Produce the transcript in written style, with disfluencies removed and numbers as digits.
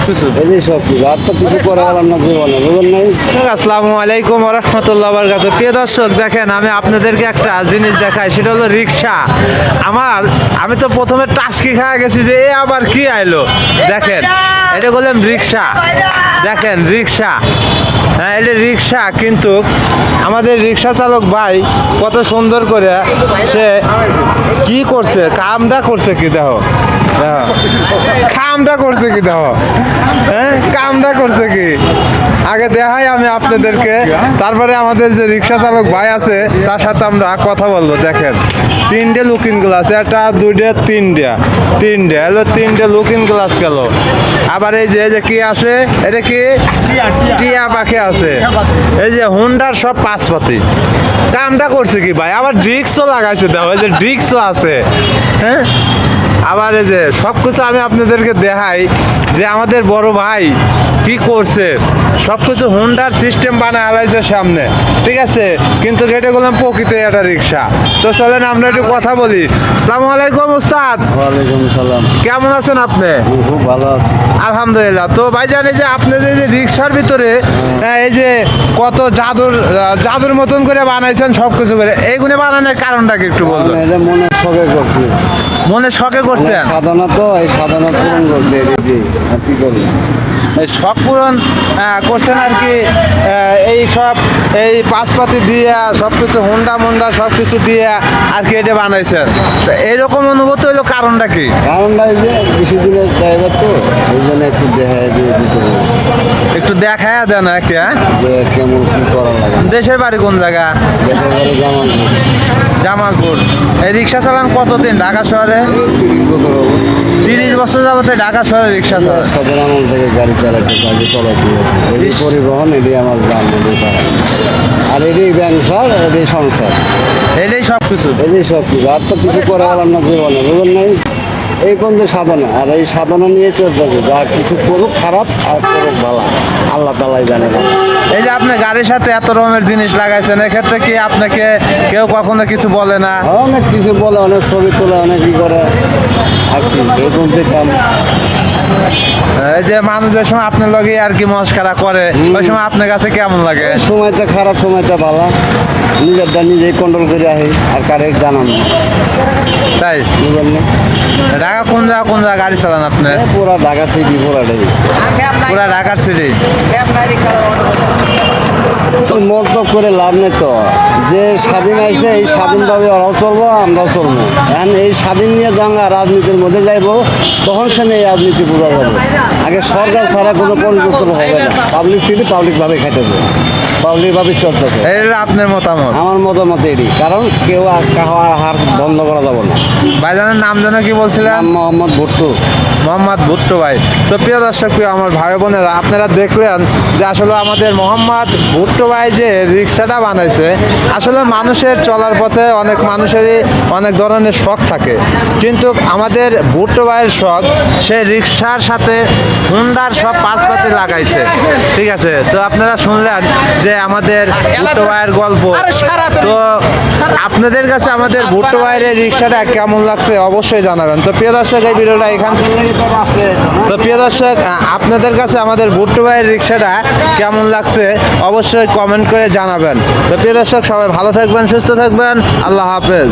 সবকিছু। এই সব কিছু আর তো কিছু করে গেলাম না জীবনে, বুঝলেন নাই। আসসালামু আলাইকুম ওয়া রাহমাতুল্লাহি ওয়া বারাকাতুহু। প্রিয় দর্শক, দেখেন আমি আপনাদেরকে একটা জিনিস দেখাই, সেটা হলো রিক্সা। আমি তো প্রথমে টাসকি খাওয়া গেছি যে এ আবার কি আইলো। দেখেন এটা বললাম রিক্সা, দেখেন রিক্সা। হ্যাঁ, এটা রিক্সা, কিন্তু আমাদের রিক্সা চালক ভাই কত সুন্দর করে সে কি করছে, কামটা করছে কি দেখো, কামটা করছে কি দেখো, হ্যাঁ কামটা করছে কি আগে দেখাই আমি আপনাদেরকে, তারপরে আমাদের যে রিক্সা চালক ভাই আছে তার সাথে আমরা কথা বলবো। দেখেন তিনটে লুকিং গ্লাস, একটা দুইটা তিনটে হলো, তিনটে লুকিং গ্লাস গেল। আবার এই যে কি আছে, এটা কি টিয়া পাখি আছে, এই যে হুন্ডার সব পাঁচপাতি। কামটা করছে কি ভাই, আবার ড্রিক্সও লাগাইছে, দেখো এই যে ড্রিক্সও আছে। হ্যাঁ, আবার এই যে সব কিছু আমি আপনাদেরকে দেখাই যে আমাদের বড় ভাই কি করছে। সব কিছু হুন্ডার সিস্টেম বানায় আলাইছে সামনে, ঠিক আছে, কিন্তু কেটে গেলাম প্রকৃত একটা রিক্সা। তো চলেন আমরা একটু কথা বলি। আসসালামু আলাইকুম উস্তাদ। ওয়ালাইকুম সালাম। কেমন আছেন আপনি? খুব ভালো আছি। আলহামদুলিল্লাহ। তো ভাই জানে যে আপনাদের যে রিক্সার ভিতরে এই যে কত জাদুর মতন করে বানাইছেন সব কিছু করে, এইগুলো বানানোর কারণটা কি একটু বলবেন? এটা মনে শখে করছি, মনে শখে করছেন? সাধনা তো, এই সাধনা পূরণ করছে এটা দিয়ে, আর কি করি। এই শখ পূরণ করছেন আর কি। এই সব এই পাঁচপাতি দিয়ে সব কিছু হুন্ডা মুন্ডা সব কিছু দিয়ে আর কি এটা বানাইছেন। তো এইরকম অনুভূতি হইলো কারণটা কি? কারণটা এই যে বেশি দিনের ড্রাইভার তো, এই জন্য একটু দেখায় দিয়ে দিতে হবে। একটু দেখায়া দেন আর কি। হ্যাঁ, যে কেমন কি করা লাগে। দেশের বাড়ি কোন জায়গা? দেশের বাড়ি জামালপুর। জামালপুর। এই রিক্সা চালান কতদিন ঢাকা শহরে? 30 বছর হলো। 30 বছর যাবতে ঢাকা শহরে রিক্সা চালান? সাধারণ আমল থেকে গাড়ি চালাইতে কাজে চলাইতে এটি পরিবহন, এটি আমার গ্রাম, এটি পাড়া। আর এটি ব্যবসার, এটি সংসার, এটাই সব কিছু। এটি সব কিছু আর তো কিছু করে গেলাম না জীবনে, বুঝলেন নাই। এই পর্যন্ত সাধনা, আর এই সাধনা নিয়ে চলতে হবে। যা কিছু করুক খারাপ আর করুক ভালো, আল্লাহ তালাই জানে ভালো। এই যে আপনি গাড়ির সাথে এত রকমের জিনিস লাগাইছেন, এক্ষেত্রে কি আপনাকে কেউ কখনো কিছু বলে না? অনেক কিছু বলে, অনেক ছবি তোলে, অনেক ই করে আর কি, এই পর্যন্ত কাম। এই যে মানুষের সময় আপনার লগে আর কি মস্কারা করে, ওই সময় আপনার কাছে কেমন লাগে? সময়তে খারাপ, সময়তে ভালো, নিজেরটা নিজেই কন্ট্রোল করে আহি, আর কারে জানান না, তাই? বুঝলেন না। ঢাকা কোন জায়গা গাড়ি চালান আপনি? পুরা ঢাকা সিটি পুরাটাই। পুরা ঢাকার সিটি? তো মন্তব্য করে লাভ নেই তো, যে স্বাধীন আইছে এই স্বাধীনভাবে ওরাও চলবো, আমরাও চলবো। এখন এই স্বাধীন নিয়ে যখন রাজনীতির মধ্যে যাইবো, তখন সে এই রাজনীতি বোঝা যাবে। আগে সরকার ছাড়া কোনো পরিবর্তন হবে না, পাবলিক সিটি পাবলিকভাবে খাইতে হবে, পাবলিকভাবে চলতে হবে। এই হলো আপনার মতামত? আমার মতামত এটি, কারণ কেউ কাহার হার বন্ধ করা যাবে না। ভাইজানের নাম যেন কি বলছিলেন? নাম মোহাম্মদ ভুট্টু। মোহাম্মদ ভুট্টু ভাই। তো প্রিয় দর্শক, প্রিয় আমার ভাই বোনেরা, আপনারা দেখলেন যে আসলে আমাদের মোহাম্মদ ভুট্টু ভাই যে রিক্সাটা বানাইছে, আসলে মানুষের চলার পথে অনেক মানুষেরই অনেক ধরনের শখ থাকে, কিন্তু আমাদের ভুট্টু ভাইয়ের শখ সে রিক্সার সাথে হুন্ডার সব পাঁচপাতি লাগাইছে, ঠিক আছে। তো আপনারা শুনলেন যে আমাদের ভুট্টু ভাইয়ের গল্প। তো আপনাদের কাছে আমাদের ভুট্টু ভাইয়ের এই রিক্সাটা কেমন লাগছে অবশ্যই জানাবেন। তো প্রিয় দর্শক, এই ভিডিওটা এখান তো প্রিয় দর্শক, আপনাদের কাছে আমাদের ভুট্টু ভাইয়ের রিক্সাটা কেমন লাগছে অবশ্যই কমেন্ট করে জানাবেন। তো প্রিয় দর্শক, সবাই ভালো থাকবেন, সুস্থ থাকবেন, আল্লাহ হাফেজ।